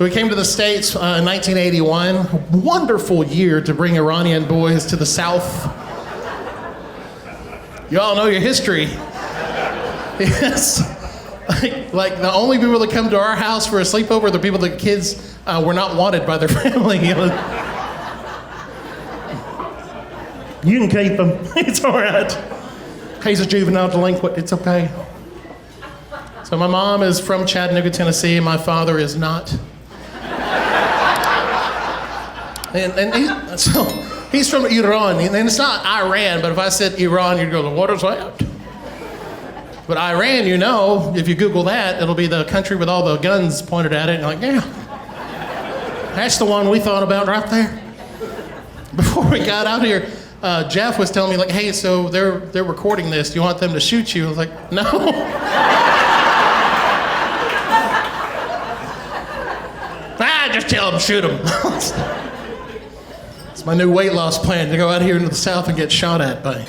So we came to the States in 1981. A wonderful year to bring Iranian boys to the South. You all know your history. Yes. Like the only people that come to our house for a sleepover are the people that kids were not wanted by their family. You can keep him. It's all right. He's a juvenile delinquent. It's okay. So my mom is from Chattanooga, Tennessee, and my father is not. So he's from Iran, and it's not Iran, but if I said Iran, you'd go, what is that? But Iran, you know, if you Google that, it'll be the country with all the guns pointed at it, and you're like, yeah, that's the one we thought about right there. Before we got out here, Jeff was telling me, like, hey, so they're recording this. Do you want them to shoot you? I was like, no. Just tell them, shoot them. It's my new weight loss plan, to go out here into the South and get shot at by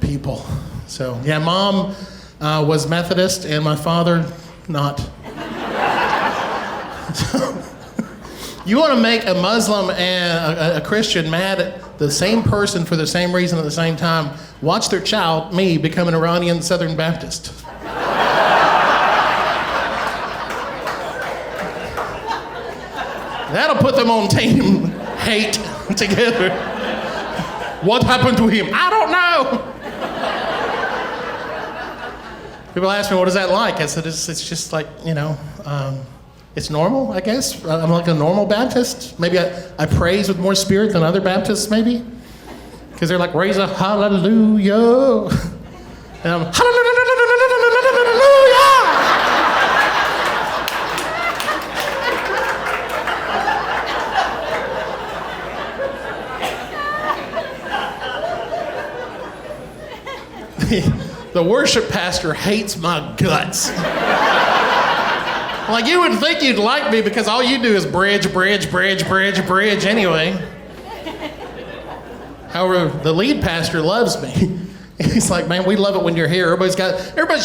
people. So, yeah, Mom was Methodist and my father not. You want to make a Muslim and a Christian mad at the same person for the same reason at the same time, watch their child, me, become an Iranian Southern Baptist. That'll put them on team hate together. What happened to him? I don't know. People ask me, what is that like? I said, it's just like, you know, it's normal, I guess. I'm like a normal Baptist. Maybe I praise with more spirit than other Baptists, maybe. Because they're like, raise a hallelujah. And I'm, hallelujah. The worship pastor hates my guts. Like, you would think you'd like me because all you do is bridge anyway. However, the lead pastor loves me. He's like, man, we love it when you're here. Everybody's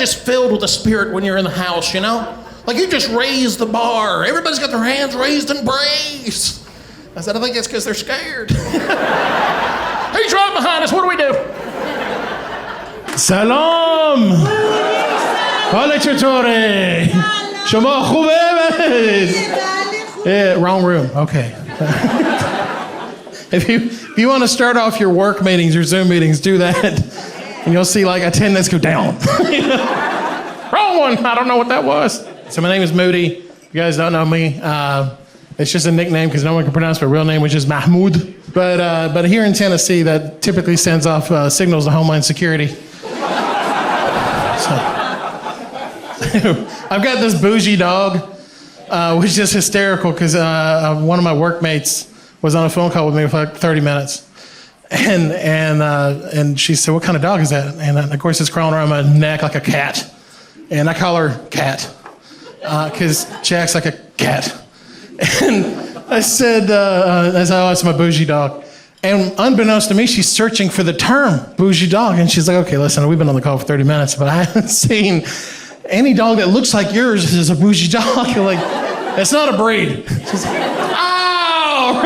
just filled with the Spirit when you're in the house, you know? Like, you just raise the bar. Everybody's got their hands raised in praise. I said, I think that's because they're scared. He's right behind us. What do we do? سلام حال چطوره؟ شما خوبه؟ Wrong room. Okay. If you want to start off your work meetings or Zoom meetings, do that, and you'll see like attendance go down. Wrong one. I don't know what that was. So my name is Moody. You guys don't know me. It's just a nickname because no one can pronounce my real name, which is Mahmoud. But here in Tennessee, that typically sends off signals to Homeland Security. I've got this bougie dog, which is just hysterical because one of my workmates was on a phone call with me for like 30 minutes. And she said, what kind of dog is that? And of course it's crawling around my neck like a cat. And I call her Cat because she acts like a cat. And I said, it's my bougie dog. And unbeknownst to me, she's searching for the term bougie dog. And she's like, okay, listen, we've been on the call for 30 minutes, but I haven't seen any dog that looks like yours is a bougie dog. You're like, it's not a breed. She's like, oh,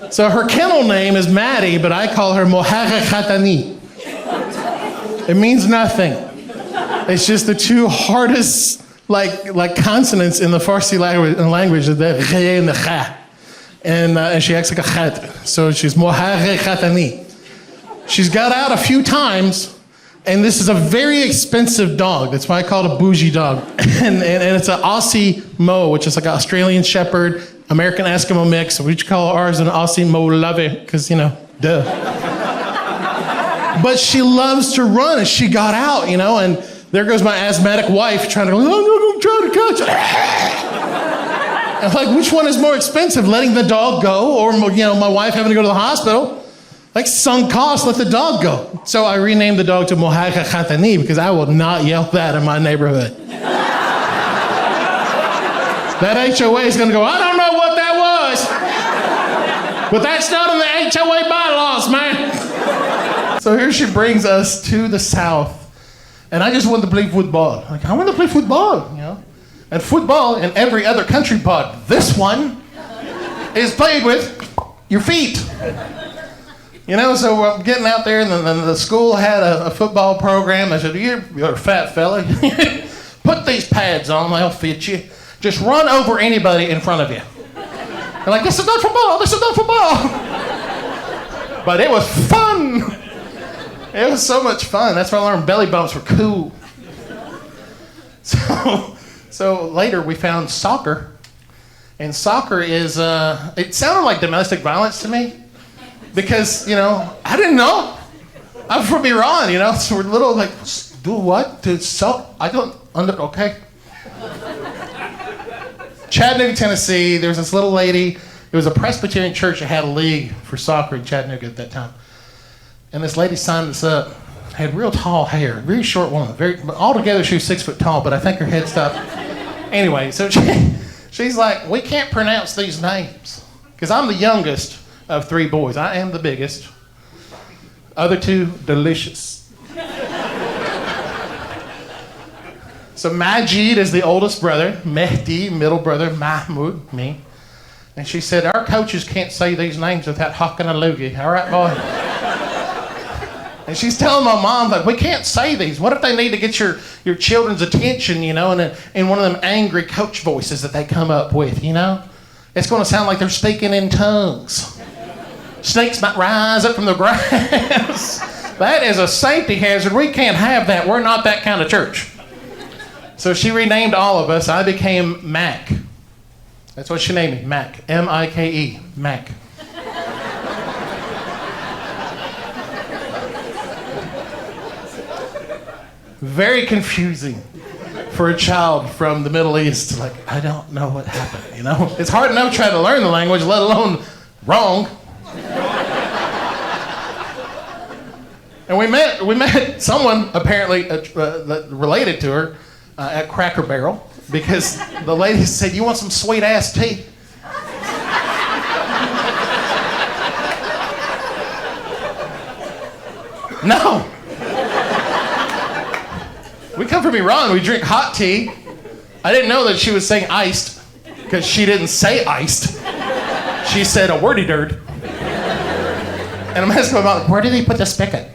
right. So her kennel name is Maddie, but I call her Mohaga Khatani. It means nothing. It's just the two hardest like consonants in the Farsi language, the ghe and the kha. And she acts like a khat. So she's Mohaga Khatani. She's got out a few times. And this is a very expensive dog. That's why I call it a bougie dog. and it's an Aussie Mo, which is like an Australian Shepherd, American Eskimo mix. We call ours an Aussie Molavi, because, you know, duh. But she loves to run, and she got out, you know, and there goes my asthmatic wife trying to go, I'm trying to catch it. I'm like, which one is more expensive, letting the dog go or, you know, my wife having to go to the hospital? Like sunk cost, let the dog go. So I renamed the dog to Mohaga Khatani because I will not yell that in my neighborhood. That HOA is gonna go, I don't know what that was. But that's not in the HOA bylaws, man. So here she brings us to the South. And I just want to play football. Like, I want to play football, you know? And football in every other country but this one is played with your feet. So we're getting out there, and the school had a football program. I said, you're a fat fella. Put these pads on, they'll fit you. Just run over anybody in front of you. They're like, this is not football. But it was fun. It was so much fun. That's where I learned belly bumps were cool. So later we found soccer. And soccer is, it sounded like domestic violence to me. Because, I didn't know. I'm from Iran, so we're little like, do what? I don't, okay. Chattanooga, Tennessee, there was this little lady. It was a Presbyterian church that had a league for soccer in Chattanooga at that time. And this lady signed us up. Had real tall hair, very short woman. Altogether she was 6 foot tall, but I think her head stopped. Anyway, so she's like, we can't pronounce these names. Because I'm the youngest of 3 boys. I am the biggest. Other 2, delicious. So Majid is the oldest brother, Mehdi, middle brother, Mahmoud, me. And she said, our coaches can't say these names without hocking a loogie. All right, boy? And she's telling my mom, like, we can't say these. What if they need to get your children's attention, in one of them angry coach voices that they come up with, It's going to sound like they're speaking in tongues. Snakes might rise up from the grass. That is a safety hazard. We can't have that. We're not that kind of church. So she renamed all of us. I became Mac. That's what she named me, Mac. M-I-K-E, Mac. Very confusing for a child from the Middle East. Like, I don't know what happened, It's hard enough trying to learn the language, let alone wrong. And we met someone apparently that related to her at Cracker Barrel, because the lady said, you want some sweet ass tea? No. We come from Iran, we drink hot tea. I didn't know that she was saying iced, because she didn't say iced. She said a wordy-dird. And I'm asking my mom, where did he put the spigot?